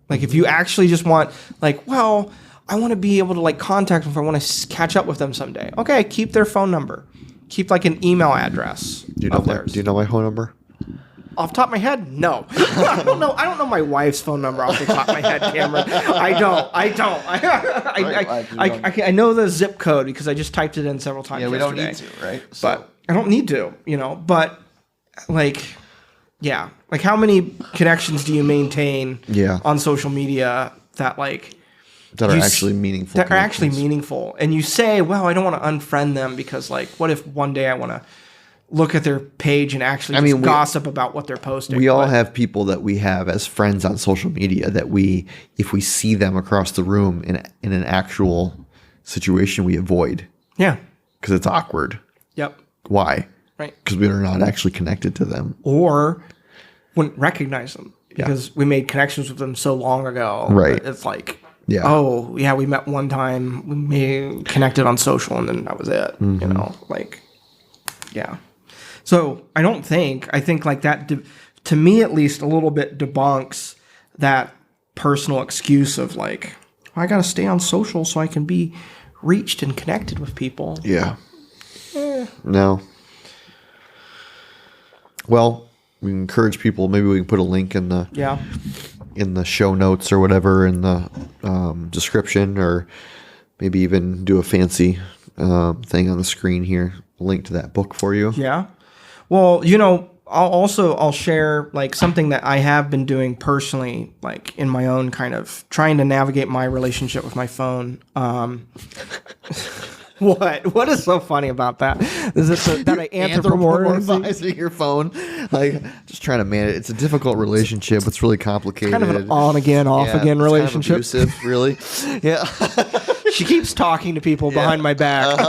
S1: Like if you actually just want, like, well, I want to be able to like contact them if I want to catch up with them someday. Okay, keep their phone number. Keep like an email address.
S2: Do you know my phone number?
S1: Off the top of my head, no. I don't know my wife's phone number off the top of my head, Cameron. I don't. I know the zip code because I just typed it in several times.
S2: Yeah, we
S1: yesterday.
S2: don't need to, right?
S1: But I don't need to, But like, yeah, like how many connections do you maintain on social media that like
S2: that are actually meaningful?
S1: That are actually meaningful, and you say, well, I don't want to unfriend them because like, what if one day I want to look at their page and actually gossip about what they're posting?
S2: We all have people that we have as friends on social media that if we see them across the room in an actual situation, we avoid.
S1: Yeah.
S2: Because it's awkward.
S1: Yep.
S2: Why?
S1: Right.
S2: Because we are not actually connected to them.
S1: Or wouldn't recognize them because we made connections with them so long ago.
S2: Right.
S1: It's like,
S2: oh,
S1: yeah, we met one time, we connected on social, and then that was it. Like, yeah. So I think like that, to me at least, a little bit debunks that personal excuse of like, I got to stay on social so I can be reached and connected with people.
S2: Yeah. No. Well, we encourage people. Maybe we can put a link in the show notes or whatever in the description, or maybe even do a fancy thing on the screen here. Link to that book for you.
S1: Yeah. Well, I'll share like something that I have been doing personally, like in my own kind of trying to navigate my relationship with my phone. What is so funny about that? Is it that I
S2: anthropomorphizing your phone? Like, just trying to manage. It's a difficult relationship. It's really complicated.
S1: Kind of an on again, off again relationship.
S2: Kind of abusive, really. Yeah.
S1: She keeps talking to people behind my back.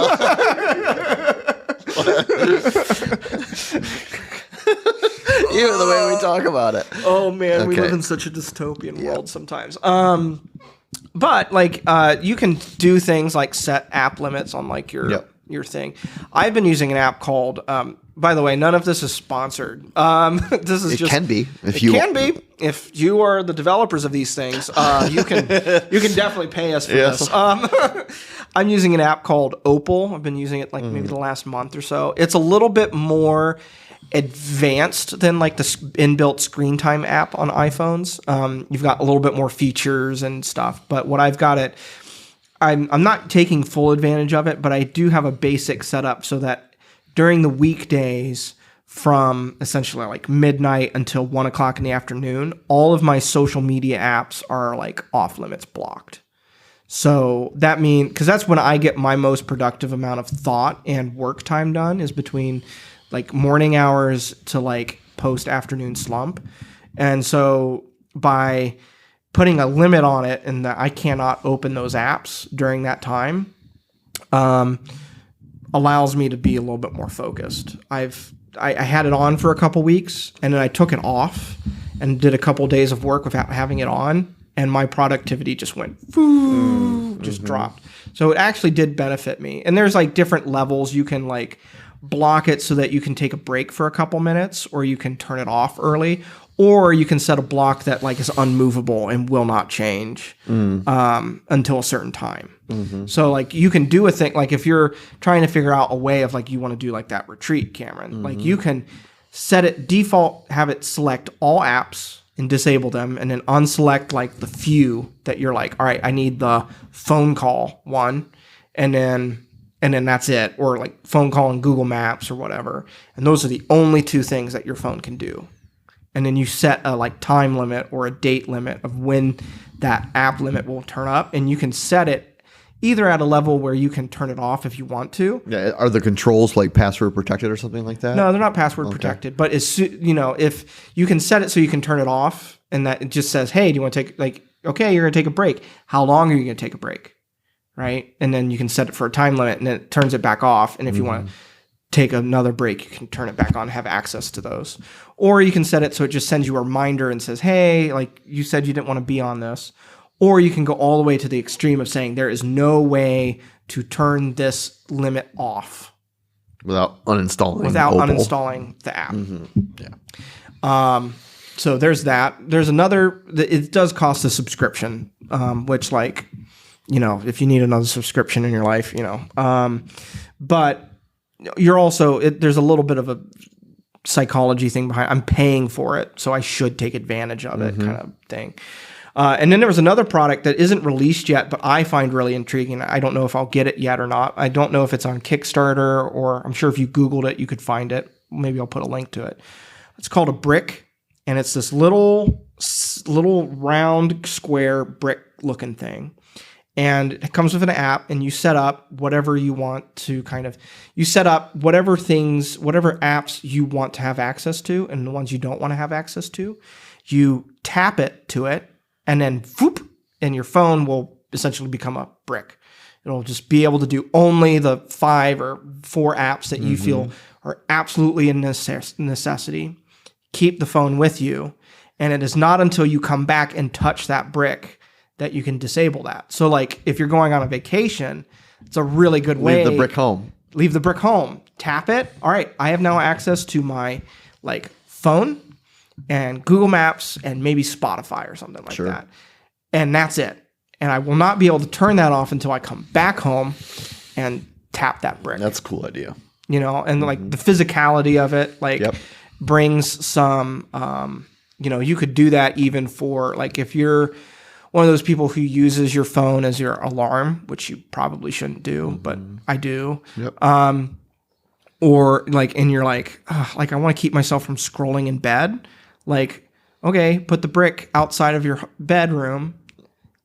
S2: Even the way we talk about it.
S1: Oh man, we live in such a dystopian world sometimes. But like you can do things like set app limits on like your thing. I've been using an app called by the way, none of this is sponsored. This is
S2: can be
S1: if you are the developers of these things. You can definitely pay us for this. I'm using an app called Opal. I've been using it like maybe the last month or so. It's a little bit more advanced than like the inbuilt screen time app on iPhones. You've got a little bit more features and stuff. But what I've got it, I'm not taking full advantage of it, but I do have a basic setup so that during the weekdays from essentially like midnight until 1 o'clock in the afternoon, all of my social media apps are like off limits blocked. So that means, because that's when I get my most productive amount of thought and work time done is between like morning hours to like post afternoon slump. And so by putting a limit on it and that I cannot open those apps during that time, allows me to be a little bit more focused. I had it on for a couple weeks and then I took it off and did a couple days of work without having it on, and my productivity just went dropped. So it actually did benefit me. And there's like different levels. You can like block it so that you can take a break for a couple minutes, or you can turn it off early, or you can set a block that like is unmovable and will not change until a certain time. So like you can do a thing, like if you're trying to figure out a way of like you want to do like that retreat, Cameron, like you can set it default, have it select all apps and disable them, and then unselect like the few that you're like, all right, I need the phone call one, and then that's it, or like phone call and Google Maps or whatever. And those are the only two things that your phone can do. And then you set a like time limit or a date limit of when that app limit will turn up, and you can set it either at a level where you can turn it off if you want to.
S2: Yeah, are the controls like password protected or something like that?
S1: No, they're not password protected, but if you can set it so you can turn it off, and that it just says, hey, do you want to take, like, okay, you're going to take a break. How long are you going to take a break? Right? And then you can set it for a time limit, and then it turns it back off. And if you want to take another break, you can turn it back on, have access to those. Or you can set it so it just sends you a reminder and says, hey, like you said you didn't want to be on this. Or you can go all the way to the extreme of saying there is no way to turn this limit off
S2: without uninstalling
S1: the app.
S2: Yeah.
S1: So there's that. There's another. It does cost a subscription, which, like, if you need another subscription in your life, but you're also there's a little bit of a psychology thing behind. I'm paying for it, so I should take advantage of it, kind of thing. And then there was another product that isn't released yet, but I find really intriguing. I don't know if I'll get it yet or not. I don't know if it's on Kickstarter, or I'm sure if you Googled it, you could find it. Maybe I'll put a link to it. It's called a brick, and it's this little round square brick looking thing. And it comes with an app, and you set up whatever you want to you set up whatever apps you want to have access to, and the ones you don't want to have access to. You tap it to it, and then whoop, and your phone will essentially become a brick. It'll just be able to do only the 5 or 4 apps that you feel are absolutely a necessity. Keep the phone with you. And it is not until you come back and touch that brick that you can disable that. So like if you're going on a vacation, it's a really good way.
S2: Leave the brick home. Tap it. All right, I have now access to my like phone and Google Maps and maybe Spotify or something like that. And that's it. And I will not be able to turn that off until I come back home and tap that brick. That's a cool idea.
S1: And like the physicality of it, like brings some, you could do that even for like, if you're one of those people who uses your phone as your alarm, which you probably shouldn't do, but I do. Or like, and you're like, I want to keep myself from scrolling in bed. Like, okay, put the brick outside of your bedroom,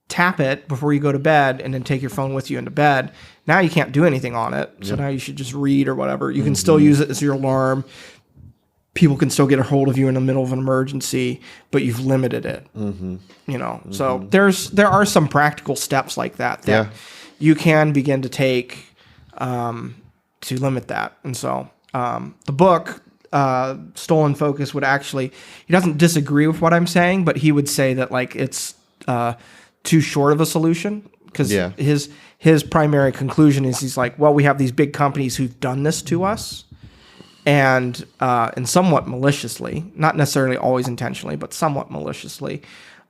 S1: tap it before you go to bed, and then take your phone with you into bed. Now you can't do anything on it. So now you should just read or whatever. You can still use it as your alarm. People can still get a hold of you in the middle of an emergency, but you've limited it. So there are some practical steps like that you can begin to take to limit that. And so the book, Stolen Focus, would actually, he doesn't disagree with what I'm saying, but he would say that like it's too short of a solution, because his primary conclusion is he's like, well, we have these big companies who've done this to us, and somewhat maliciously, not necessarily always intentionally, but somewhat maliciously,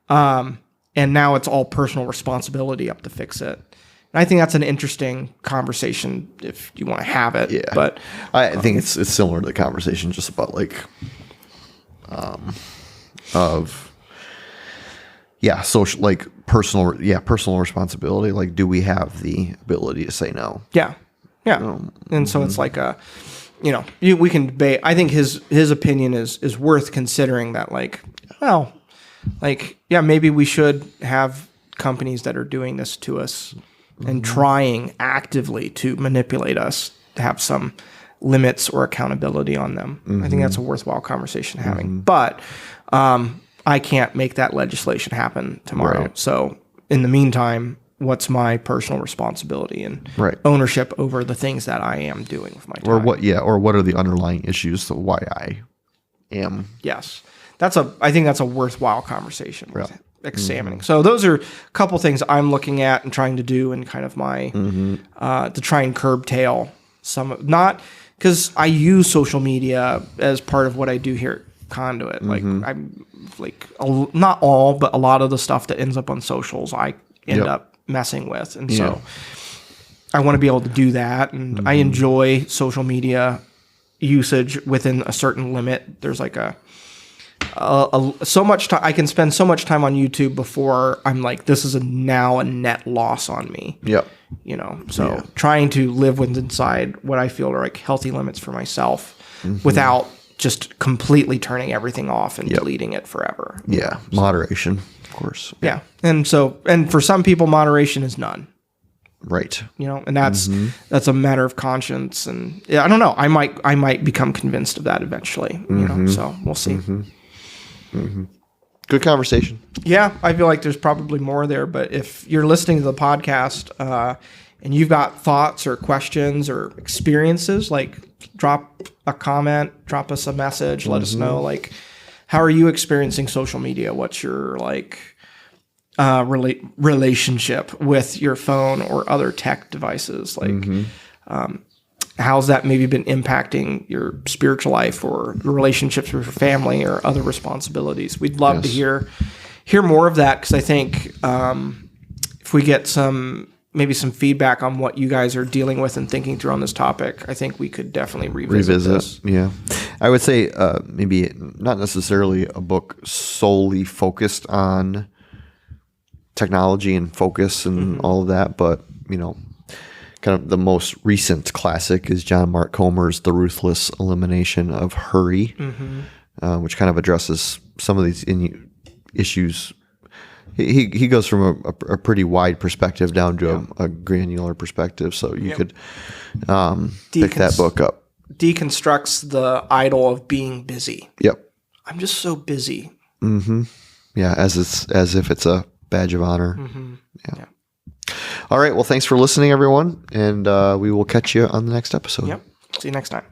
S1: and now it's all personal responsibility up to fix it. And I think that's an interesting conversation if you want to have it.
S2: Yeah,
S1: but
S2: I think it's similar to the conversation just about like, social, like personal responsibility. Like, do we have the ability to say no?
S1: Yeah. And so it's like we can debate. I think his opinion is worth considering. That like, well, like, maybe we should have companies that are doing this to us and trying actively to manipulate us to have some limits or accountability on them. I think that's a worthwhile conversation having. But I can't make that legislation happen tomorrow.
S2: Right.
S1: So in the meantime, what's my personal responsibility and ownership over the things that I am doing with my time?
S2: Or what are the underlying issues to why I am?
S1: Yes. I think that's a worthwhile conversation with examining. So those are a couple things I'm looking at and trying to do, and kind of my to try and curtail some, not because I use social media as part of what I do here conduit. Like I'm like not all, but a lot of the stuff that ends up on socials, I end up messing with, and so I want to be able to do that. And I enjoy social media usage within a certain limit. There's like so much time I can spend so much time on YouTube before I'm like, this is now a net loss on me.
S2: Yep.
S1: You know, so trying to live within inside what I feel are like healthy limits for myself without just completely turning everything off and deleting it forever.
S2: Yeah. Moderation, of course.
S1: Yeah. And for some people, moderation is none.
S2: Right.
S1: You know, and that's a matter of conscience. And I don't know. I might become convinced of that eventually. You know, so we'll see.
S2: Good conversation.
S1: Yeah, I feel like there's probably more there. But if you're listening to the podcast and you've got thoughts or questions or experiences, like drop a comment, drop us a message, let us know. Like, how are you experiencing social media? What's your like relationship with your phone or other tech devices? Like, how's that maybe been impacting your spiritual life or your relationships with your family or other responsibilities? We'd love to hear more of that, because I think if we get maybe some feedback on what you guys are dealing with and thinking through on this topic, I think we could definitely revisit this.
S2: Yeah. I would say maybe not necessarily a book solely focused on technology and focus and all of that, but, you know, kind of the most recent classic is John Mark Comer's The Ruthless Elimination of Hurry, which kind of addresses some of these issues. He goes from a pretty wide perspective down to a granular perspective, so you could pick that book up.
S1: Deconstructs the idol of being busy.
S2: Yep.
S1: I'm just so busy.
S2: Yeah, as if it's a badge of honor. Yeah. All right. Well, thanks for listening, everyone, and we will catch you on the next episode.
S1: Yep. See you next time.